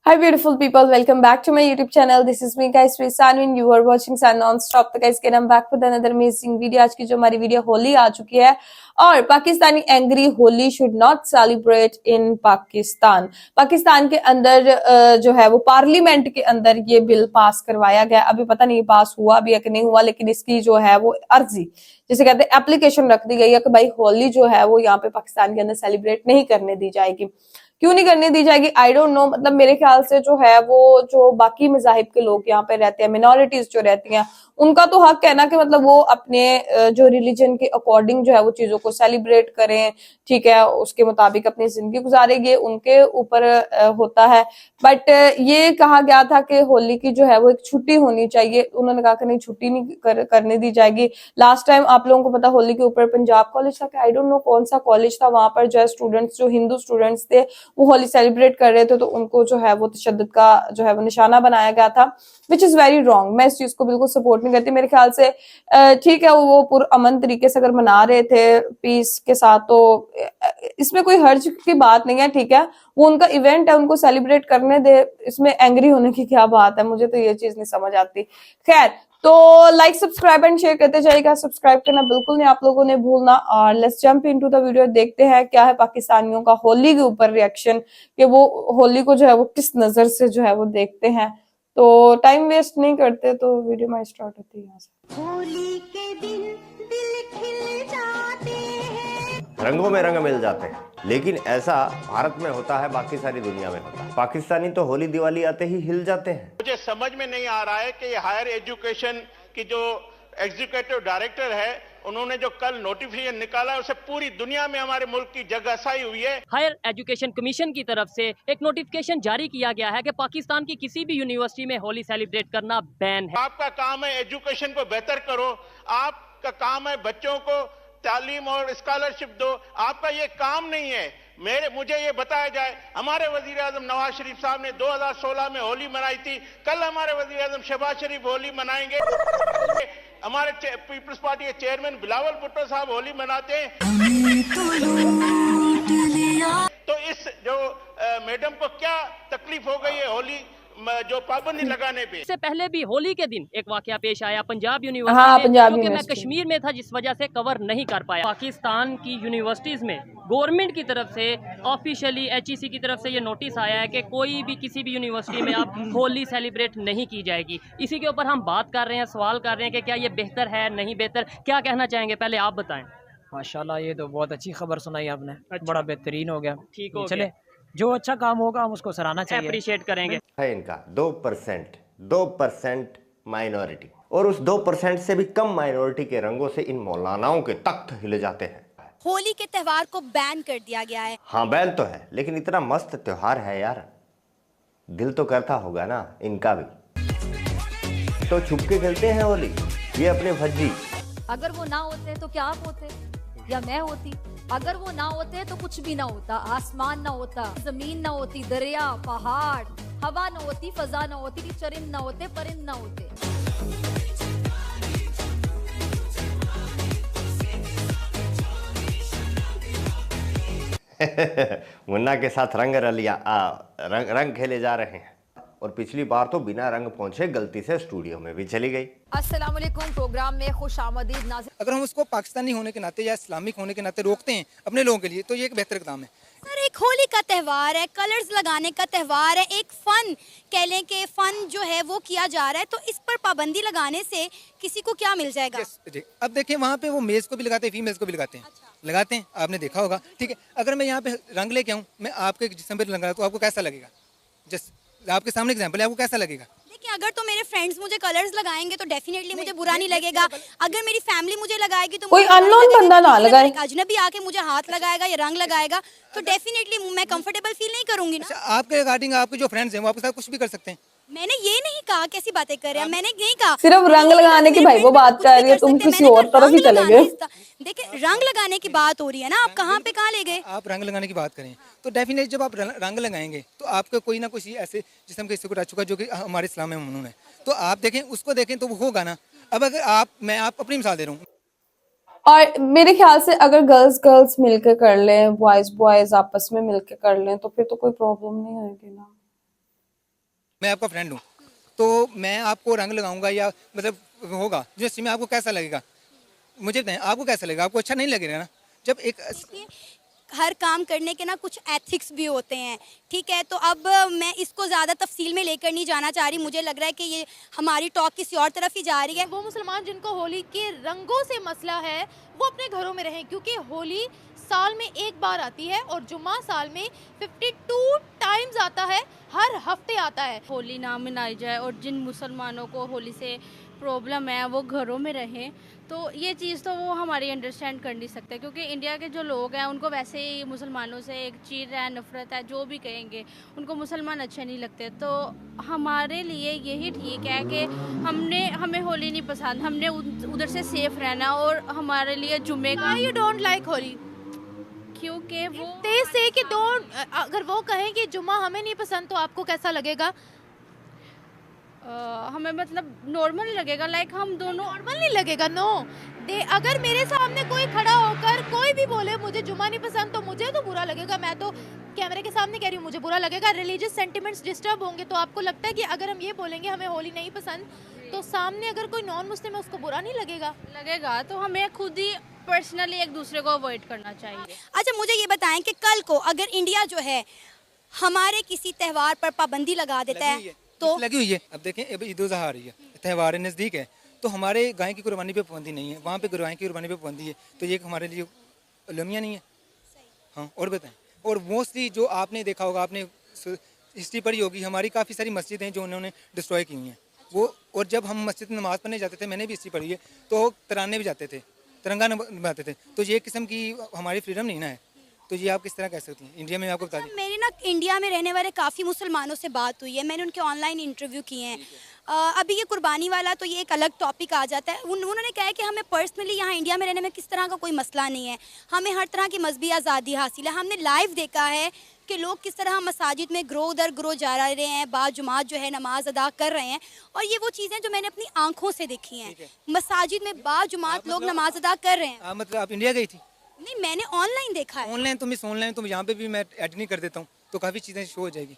Hi beautiful people, welcome back to my YouTube channel. This is me guys, Sanwin. You are watching San Non-Stop. तो guys, I'm back with another amazing video. आज की जो हमारी video Holi आ चुकी है और Pakistani angry Holi should not celebrate in Pakistan. Pakistan के अंदर जो है वो पार्लियामेंट के अंदर ये बिल पास करवाया गया। अभी पता नहीं पास हुआ भी या कि नहीं हुआ, लेकिन इसकी जो है वो अर्जी जिसे कहते हैं एप्लीकेशन रख दी गई है कि भाई होली जो है वो यहाँ पे पाकिस्तान के अंदर सेलिब्रेट नहीं करने दी जाएगी। क्यों नहीं करने दी जाएगी आई डोंट नो। मतलब मेरे ख्याल से जो है वो जो बाकी मजाहिब के लोग यहाँ पे रहते हैं, मिनोरिटीज जो रहती हैं, उनका तो हक है ना कि मतलब वो अपने जो रिलीजन के अकॉर्डिंग जो है वो चीजों को सेलिब्रेट करें, ठीक है, उसके मुताबिक अपनी जिंदगी गुजारेंगे, उनके ऊपर होता है। बट ये कहा गया था कि होली की जो है वो एक छुट्टी होनी चाहिए। उन्होंने कहा कि नहीं, छुट्टी नहीं करने दी जाएगी। लास्ट टाइम आप लोगों को पता होली के ऊपर पंजाब कॉलेज था कि आई डोंट नो कौन सा कॉलेज था, वहां पर जो है स्टूडेंट्स, जो हिंदू स्टूडेंट्स थे, वो होली सेलिब्रेट कर रहे थे, तो उनको जो है वो तशद्दुद का जो है वो निशाना बनाया गया था, विच इज वेरी रॉन्ग। मैं इस चीज को बिल्कुल सपोर्ट नहीं करती। मेरे ख्याल से ठीक है, वो पुरअमन तरीके से अगर मना रहे थे पीस के साथ, तो इसमें कोई हर्ज की बात नहीं है, ठीक है, वो उनका इवेंट है, उनको सेलिब्रेट करने दे। इसमें एंग्री होने की क्या बात है, मुझे तो ये चीज नहीं समझ आती। खैर, तो लाइक, सब्सक्राइब एंड शेयर करते जाइएगा। सब्सक्राइब करना बिल्कुल नहीं आप लोगों ने भूलना। और let's jump into the video, देखते हैं क्या है पाकिस्तानियों का होली के ऊपर रिएक्शन, कि वो होली को जो है वो किस नजर से जो है वो देखते हैं। तो टाइम वेस्ट नहीं करते, तो वीडियो में स्टार्ट होती है यहाँ से। होली के दिन दिल खिल जाते हैं, रंगों में रंग मिल जाते हैं, लेकिन ऐसा भारत में होता है, बाकी सारी दुनिया में होता है। पाकिस्तानी तो होली दिवाली आते ही हिल जाते हैं। मुझे समझ में नहीं आ रहा है कि हायर एजुकेशन की जो एग्जीक्यूटिव डायरेक्टर है, उन्होंने जो कल नोटिफिकेशन निकाला है, उसे पूरी दुनिया में हमारे मुल्क की जगहसाई हुई है। हायर एजुकेशन कमीशन की तरफ से एक नोटिफिकेशन जारी किया गया है कि पाकिस्तान की किसी भी यूनिवर्सिटी में होली सेलिब्रेट करना बैन है। आपका काम है एजुकेशन को बेहतर करो, आपका काम है बच्चों को तालीम और स्कॉलरशिप दो, आपका ये काम नहीं है। मुझे ये बताया जाए, हमारे वजीर आजम नवाज शरीफ साहब ने 2016 में होली मनाई थी, कल हमारे वजीर आजम शहबाज शरीफ होली मनाएंगे। हमारे पीपल्स पार्टी के चेयरमैन बिलावल भुट्टो साहब होली मनाते हैं। तो इस जो मैडम को क्या तकलीफ हो गई है होली जो पाबंदी लगाने पे। इससे पहले भी होली के दिन एक वाकया पेश आया पंजाब हाँ, यूनिवर्सिटी में, पंजाब क्योंकि मैं यूनिवर्सिटी कश्मीर में था जिस वजह से कवर नहीं कर पाया। पाकिस्तान की यूनिवर्सिटीज में गवर्नमेंट की तरफ से ऑफिशियली HEC की तरफ से ये नोटिस आया है कि कोई भी किसी भी यूनिवर्सिटी में अब होली सेलिब्रेट नहीं की जाएगी। इसी के ऊपर हम बात कर रहे हैं, सवाल कर रहे हैं कि क्या ये बेहतर है, नहीं बेहतर, क्या कहना चाहेंगे, पहले आप बताएं। माशाल्लाह, ये तो बहुत अच्छी खबर सुनाई आपने। अच्छा। बड़ा बेहतरीन हो गया। ठीक हो चले, गया। जो अच्छा काम होगा हम उसको सराहना चाहिए, अप्रिशिएट करेंगे। है इनका 2% माइनॉरिटी, और उस 2% से भी कम माइनॉरिटी के रंगों से इन मौलानाओं के तख्त हिले जाते हैं। होली के त्योहार को बैन कर दिया गया है। हाँ, बैन तो है, लेकिन इतना मस्त त्योहार है यार, दिल तो करता होगा ना इनका भी। तो छुप के खेलते हैं होली ये अपने भज्जी। अगर वो ना होते तो क्या आप होते या मैं होती? अगर वो ना होते तो कुछ भी ना होता। आसमान ना होता, जमीन ना होती, दरिया, पहाड़, हवा ना होती, फजा ना होती, चरिंद ना होते, परिंद ना होते। मुन्ना के साथ रंग खेले जा रहे हैं, और पिछली बार तो बिना रंग पहुंचे गलती से स्टूडियो में भी चली गई। अस्सलाम वालेकुम, प्रोग्राम में खुशामदीद नाज़रीन। अगर हम उसको पाकिस्तानी होने के नाते या इस्लामिक होने के नाते रोकते हैं अपने लोगों के लिए, तो ये एक बेहतर इक़दाम है। सर, एक होली का त्यौहार है, कलर्स लगाने का त्यौहार है, एक फन कह लें कि फन जो है वो किया जा रहा है, तो इस पर पाबंदी लगाने से किसी को क्या मिल जाएगा? जी, अब देखिए, वहाँ पे वो मेल्स को भी लगाते हैं, फीमेल्स को भी लगाते हैं। अच्छा। लगाते हैं, आपने देखा होगा, ठीक है। अगर मैं यहाँ पे रंग लेके आऊँ, मैं आपके जिस्म पे लगा, तो आपको कैसा लगेगा? जस्ट आपके सामने एग्जाम्पल है, आपको कैसा लगेगा? देखिए, अगर तो मेरे फ्रेंड्स मुझे कलर्स लगाएंगे तो डेफिनेटली मुझे बुरा नहीं लगेगा। अगर मेरी फैमिली मुझे लगाएगी तो कोई मुझे बुरा अननोन लगेगा। बंदा ना लेकिन लगाए। अगर एक अजनबी आके मुझे हाथ लगाएगा या रंग लगाएगा तो डेफिनेटली मैं कंफर्टेबल फील नहीं करूंगी अच्छा, ना। आपके रिगार्डिंग आपके जो फ्रेंड्स हैं वो आपके साथ कुछ भी कर सकते हैं। मैंने ये नहीं कहा, कैसी बातें कर रहे हैं, मैंने नहीं कहा। सिर्फ रंग लगाने की भाई वो बात कर रही है, तुम किसी और तरफ ही चले गए। देखिए, रंग लगाने की बात हो रही है ना, आप कहाँ पे कहाँ ले गए? आप रंग लगाने की बात करें तो डेफिनेटली जब आप रंग लगाएंगे तो आपको कोई ना कोई ऐसे जिस्म के हिस्से को टच होगा जो कि हमारे इस्लाम में ममनून है। तो आप देखें, उसको देखें तो वो होगा ना। अब अगर मैं अपनी मिसाल दे रहा हूँ, और मेरे ख्याल से अगर गर्ल्स मिलकर कर लें, बॉयज आपस में मिलकर कर लें, तो फिर तो कोई प्रॉब्लम नहीं होगी ना। मैं आपका फ्रेंड हूँ, तो मैं आपको रंग लगाऊंगा या मतलब होगा यूनिवर्सिटी में, आपको कैसा लगेगा? मुझे बताएं, आपको कैसा लगेगा? आपको अच्छा नहीं लगेगा ना? जब एक देखिए, हर काम करने के ना कुछ एथिक्स भी होते हैं, ठीक है। तो अब मैं इसको ज़्यादा तफसील में लेकर नहीं जाना चाह रही, मुझे लग रहा है कि ये हमारी टॉक किसी और तरफ ही जा रही है। वो मुसलमान जिनको होली के रंगों से मसला है वो अपने घरों में रहें, क्योंकि होली साल में एक बार आती है और जुम्मा साल में 52 टाइम्स आता है, हर हफ्ते आता है। होली ना मनाई जाए और जिन मुसलमानों को होली से प्रॉब्लम है वो घरों में रहें, तो ये चीज़ तो वो हमारी अंडरस्टैंड कर नहीं सकते, क्योंकि इंडिया के जो लोग हैं उनको वैसे ही मुसलमानों से एक चीड़ है, नफ़रत है, जो भी कहेंगे, उनको मुसलमान अच्छे नहीं लगते। तो हमारे लिए यही ठीक है कि हमें होली नहीं पसंद, हमने उधर से सेफ रहना, और हमारे लिए जुम्मे का यू डोंट लाइक होली? क्योंकि वो ते से कि डोंट, अगर वो कहें कि जुम्मा हमें नहीं पसंद तो आपको कैसा लगेगा? हमें मतलब नॉर्मल लगेगा, लाइक हम दोनों नॉर्मल नहीं लगेगा। नो दे, अगर मेरे सामने कोई खड़ा होकर कोई भी बोले मुझे जुम्मा नहीं पसंद तो मुझे तो बुरा लगेगा, मैं तो कैमरे के सामने कह रही हूँ मुझे बुरा लगेगा। रिलीजियस सेंटिमेंट्स डिस्टर्ब होंगे, तो आपको लगता है कि अगर हम ये बोलेंगे हमें होली नहीं पसंद तो सामने अगर कोई नॉन मुस्लिम है उसको बुरा नहीं लगेगा? तो हमें खुद ही पर्सनली एक दूसरे को अवॉइड करना चाहिए। अच्छा, मुझे ये बताएं कि कल को अगर इंडिया जो है हमारे किसी त्यौहार पर पाबंदी लगा देता है तो? लगी हुई है। अब देखें, अब ईद उल अजहा आ रही है, त्यौहार नज़दीक है, तो हमारे गाय की कुर्बानी पे पाबंदी नहीं है, वहाँ पे गाय की कुर्बानी पे पाबंदी है, तो ये हमारे लिए अलमिया नहीं है? हाँ, और बताएं। और मोस्टली जो आपने देखा होगा, आपने हिस्ट्री पढ़ी होगी, हमारी काफ़ी सारी मस्जिदें हैं जो उन्होंने डिस्ट्रॉय की हुई हैं वो। और जब हम मस्जिद में नमाज़ पढ़ने जाते थे, मैंने भी हिस्ट्री पढ़ी है, तो तराने भी जाते थे, तिरंगा निभाते थे, तो ये किस्म की हमारी फ्रीडम नहीं ना है। तो ये आप किस तरह कह सकती हैं? इंडिया में आपको बता दें, मेरी ना इंडिया में रहने वाले काफ़ी मुसलमानों से बात हुई है, मैंने उनके ऑनलाइन इंटरव्यू किए हैं। अभी ये कुर्बानी वाला तो ये एक अलग टॉपिक आ जाता है। उन्होंने कहा है कि हमें पर्सनली यहाँ इंडिया में रहने में किस तरह का कोई मसला नहीं है, हमें हर तरह की मजहबी आज़ादी हासिल है। हमने लाइव देखा है कि लोग किस तरह मसाजिद में ग्रो दर ग्रो जा रहे हैं, बाजुमात जो है नमाज अदा कर रहे हैं, और ये वो चीज़ें जो मैंने अपनी आंखों से देखी हैं। मसाजिद में बाजुमात लोग नमाज अदा कर रहे हैं। मतलब आप इंडिया गई थी? नहीं, मैंने ऑनलाइन देखा है। ऑनलाइन तो मिस, ऑनलाइन तो यहाँ पे भी मैं एड नहीं कर देता हूँ, तो काफ़ी चीज़ें शो हो जाएगी।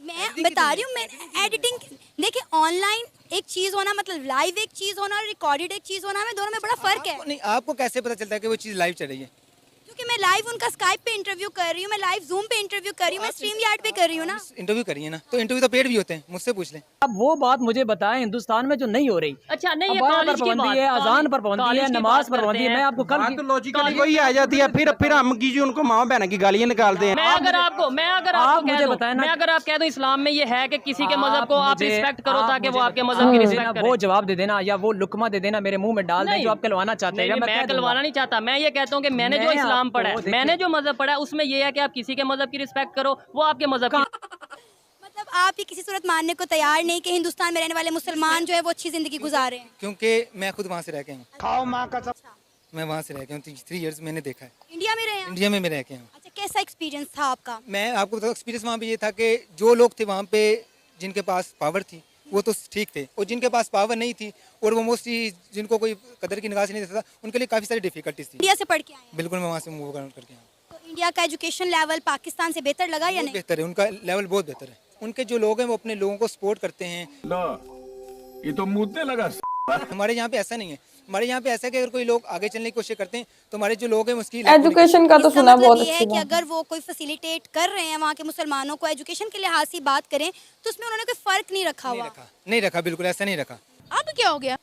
मैं बता रही हूँ, मैं एडिटिंग, देखिए ऑनलाइन एक चीज़ होना मतलब लाइव एक चीज़ होना और रिकॉर्डेड एक चीज़ होना में दोनों में बड़ा फर्क है। नहीं, आपको कैसे पता चलता है कि वो चीज़ लाइव चल रही है? क्योंकि मैं लाइव उनका स्काइप पे इंटरव्यू कर रही हूँ, मैं लाइव जूम पे इंटरव्यू कर रही हूँ, मैं स्ट्रीम यार्ड पे कर रही हूँ ना। इंटरव्यू करिए ना, तो इंटरव्यू तो पेड भी होते हैं, मुझसे पूछ लें। अब वो बात मुझे बताएं हिंदुस्तान में जो नहीं हो रही। अच्छा, नहीं, ये अबाया कॉलेज पर की पाबंदी है, बात, अजान पर पाबंदी है, कॉलेज की नमाज बात पर पाबंदी है। करते मैं हैं। आपको कल बात तो लॉजिकली वही आ जाती है, फिर हम की जी उनको माँ बहन की गालियां निकालते हैं। मैं अगर आपको मुझे बताएं ना, मैं अगर आप कह दूं इस्लाम में ये है कि किसी के आप मजहब को आप मुझे- रिस्पेक्ट करो आप ताकि वो मुझे आपके बता- मजहब की आप रिस्पेक्ट मुझे करें। वो जवाब दे देना या वो लुकमा दे देना, मेरे मुंह में डाल दें जो आप कहलवाना चाहते हैं। नहीं, मैं कहलवाना नहीं चाहता, मैं ये कहता हूँ कि मैंने जो मैं इस्लाम आपको पढ़ा है, देखिए- मैंने जो मजहब पढ़ा है, उसमें ये है कि आप किसी के मजहब की रिस्पेक्ट करो, वो आपके मजहब की। मतलब आप ही किसी सूरत मानने को तैयार नहीं कि हिंदुस्तान में रहने वाले मुसलमान जो है वो अच्छी जिंदगी गुजारे हैं? क्योंकि मैं खुद वहाँ से रह के हूँ, खाओ माँ का सब। मैं वहाँ से रह के हूँ, 3 इयर्स मैंने देखा है इंडिया में रहे हैं? इंडिया में मैं रह के हूँ। अच्छा, कैसा एक्सपीरियंस था आपका? मैं आपको बताऊँ, एक्सपीरियंस वहाँ पे ये था कि जो लोग थे वहाँ पे जिनके पास पावर थी वो तो ठीक थे, और जिनके पास पावर नहीं थी और वो मोस्टली जिनको कोई कदर की निगाह से नहीं देता था, उनके लिए काफ़ी सारी डिफिकल्टीज थी। इंडिया से पढ़ के आए हैं? बिल्कुल, मैं वहाँ से मूव करके आया। तो इंडिया का एजुकेशन लेवल पाकिस्तान से बेहतर लगा या बहुत नहीं? बेहतर है, उनका लेवल बहुत बेहतर है। उनके जो लोग हैं वो अपने लोगों को सपोर्ट करते हैं। ये तो मुद्दे लगा। हमारे यहाँ पे ऐसा नहीं है, हमारे यहाँ पे ऐसा है कि अगर कोई लोग आगे चलने की कोशिश करते हैं तो हमारे जो लोग हैं उसकी एजुकेशन का तो इसका सुना मतलब बहुत ये है अच्छी कि बात। अगर वो कोई फैसिलिटेट कर रहे हैं वहाँ के मुसलमानों को एजुकेशन के लिहाज से बात करें तो उसमें उन्होंने कोई फर्क नहीं रखा हुआ। नहीं रखा, बिल्कुल ऐसा नहीं रखा। अब क्या हो गया?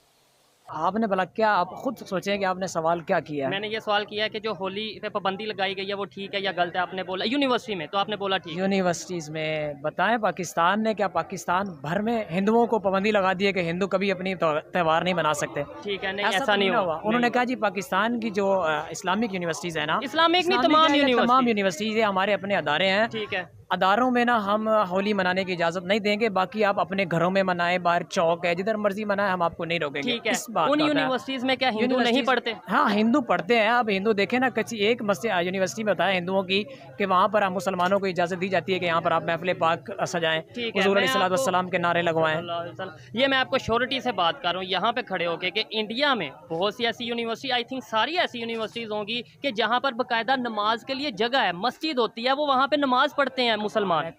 आपने भला क्या, आप खुद सोचें कि आपने सवाल क्या किया है? मैंने ये सवाल किया है कि जो होली पे पाबंदी लगाई गई है वो ठीक है या गलत है। आपने बोला यूनिवर्सिटी में, तो आपने बोला ठीक है। यूनिवर्सिटीज़ में बताएं, पाकिस्तान ने क्या पाकिस्तान भर में हिंदुओं को पाबंदी लगा दी है कि हिंदू कभी अपनी त्यौहार नहीं मना सकते? ठीक है, नहीं ऐसा ऐसा तो नहीं ना हुआ। उन्होंने कहा जी पाकिस्तान की जो इस्लामिक यूनिवर्सिटीज़ है ना, इस्लामिक नहीं, इस्लामिक तमाम है या यूनिवर्सिटी। तमाम यूनिवर्सिटीज़ है, हमारे अपने अदारे हैं। ठीक है, अदारों में ना हम होली मनाने की इजाज़त नहीं देंगे, बाकी आप अपने घरों में मनाएं, बाहर चौक है, जिधर मर्जी मनाएं, हम आपको नहीं रोकेंगे। ठीक है। इस बात उन का होता है। यूनिवर्सिटीज में क्या हिंदू नहीं यूनिवर्सिटीज़- पढ़ते? हाँ, हिंदू पढ़ते हैं। अब हिंदू देखें ना, किसी एक मस्जिद यूनिवर्सिटी में बताया हिंदुओं की कि वहाँ पर हम मुसलमानों को इजाज़त दी जाती है कि यहाँ पर आप महफिल पाक सजाएं, ठीक है, हुजूर मैं अलैहिस्सलातु आपको- वस्सलाम के नारे लगवाएं। ये मैं आपको श्योरिटी से बात कर रहा हूँ यहाँ पे खड़े होके कि इंडिया में बहुत सी ऐसी यूनिवर्सिटी, आई थिंक सारी ऐसी यूनिवर्सिटीज़ होंगी कि जहाँ पर बाकायदा नमाज के लिए जगह है, मस्जिद होती है, वो वहाँ पे नमाज पढ़ते हैं। मुसलमान?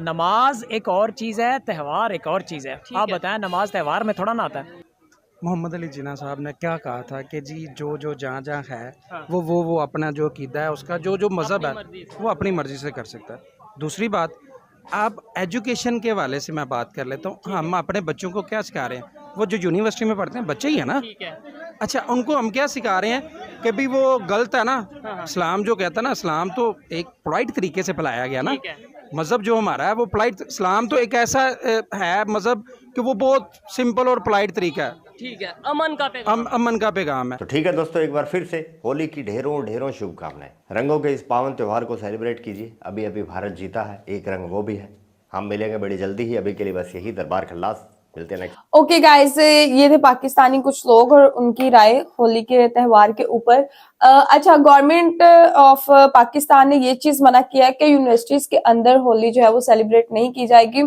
नमाज एक और चीज़ है, त्यौहार एक और चीज़ है। आप है। बताएं, नमाज त्यौहार में थोड़ा ना आता है। मोहम्मद अली जिन्ना साहब ने क्या कहा था कि जी जो जहाँ जहाँ है हाँ। वो अपना जो अकीदा है उसका जो मज़हब है अपनी मर्जी से। वो अपनी मर्ज़ी से कर सकता है। दूसरी बात, आप एजुकेशन के हवाले से मैं बात कर लेता हूँ। हम अपने बच्चों को क्या सिखा रहे हैं? वो जो यूनिवर्सिटी में पढ़ते हैं बच्चे ही है ना। ठीक है। अच्छा, उनको हम क्या सिखा रहे हैं कि भी वो गलत है ना। हाँ। इस्लाम जो कहता है ना, इस्लाम तो एक पोलाइट तरीके से फैलाया गया ना। ठीक है। मज़हब जो हमारा है वो पोलाइट, इस्लाम तो एक ऐसा है मज़हब कि वो बहुत सिंपल और पोलाइट तरीका है। ठीक है, अमन का पैगाम। अमन का पैगाम है। तो ठीक है दोस्तों, एक बार फिर से होली की ढेरों ढेरों शुभकामनाएं। रंगों के इस पावन त्यौहार को सेलिब्रेट कीजिए। अभी अभी भारत जीता है, एक रंग वो भी है। हम मिलेंगे बड़ी जल्दी ही। अभी के लिए बस यही। दरबार खल्लास, मिलते हैं नेक्स्ट। ओके गाइस, ये थे पाकिस्तानी कुछ लोग और उनकी राय होली के त्यौहार के ऊपर। अच्छा, गवर्नमेंट ऑफ पाकिस्तान ने ये चीज मना किया है कि यूनिवर्सिटीज के अंदर होली जो है वो सेलिब्रेट नहीं की जाएगी।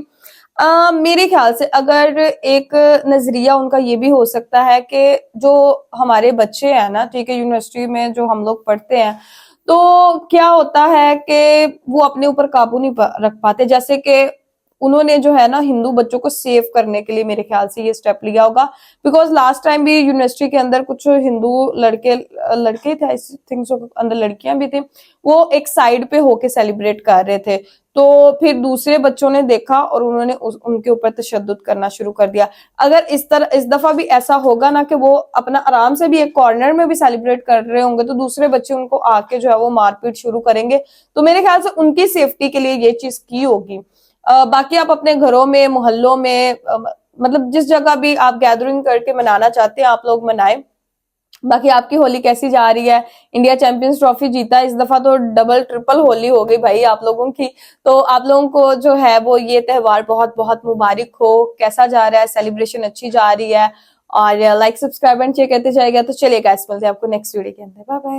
मेरे ख्याल से अगर एक नजरिया उनका ये भी हो सकता है कि जो हमारे बच्चे हैं ना, ठीक है, यूनिवर्सिटी में जो हम लोग पढ़ते हैं, तो क्या होता है कि वो अपने ऊपर काबू नहीं रख पाते। जैसे कि उन्होंने जो है ना हिंदू बच्चों को सेव करने के लिए मेरे ख्याल से ये स्टेप लिया होगा। बिकॉज लास्ट टाइम भी यूनिवर्सिटी के अंदर कुछ हिंदू लड़के थे, आई थिंक सो, अंदर लड़कियां भी थी, वो एक साइड पे होके सेलिब्रेट कर रहे थे। तो फिर दूसरे बच्चों ने देखा और उन्होंने उनके ऊपर तशद्दुद करना शुरू कर दिया। अगर इस दफा भी ऐसा होगा ना कि वो अपना आराम से भी एक कॉर्नर में भी सेलिब्रेट कर रहे होंगे, तो दूसरे बच्चे उनको आके जो है वो मारपीट शुरू करेंगे। तो मेरे ख्याल से उनकी सेफ्टी के लिए ये चीज की होगी। बाकी आप अपने घरों में, मोहल्लों में, मतलब जिस जगह भी आप गैदरिंग करके मनाना चाहते हैं आप लोग मनाएं। बाकी आपकी होली कैसी जा रही है? इंडिया चैंपियंस ट्रॉफी जीता इस दफा, तो डबल ट्रिपल होली हो गई भाई आप लोगों की। तो आप लोगों को जो है वो ये त्यौहार बहुत बहुत मुबारक हो। कैसा जा रहा है? सेलिब्रेशन अच्छी जा रही है? और लाइक, सब्सक्राइब एंड शेयर करते जाएगा। तो चलिए गाइस, मिलते हैं आपको नेक्स्ट वीडियो के अंदर। Bye bye.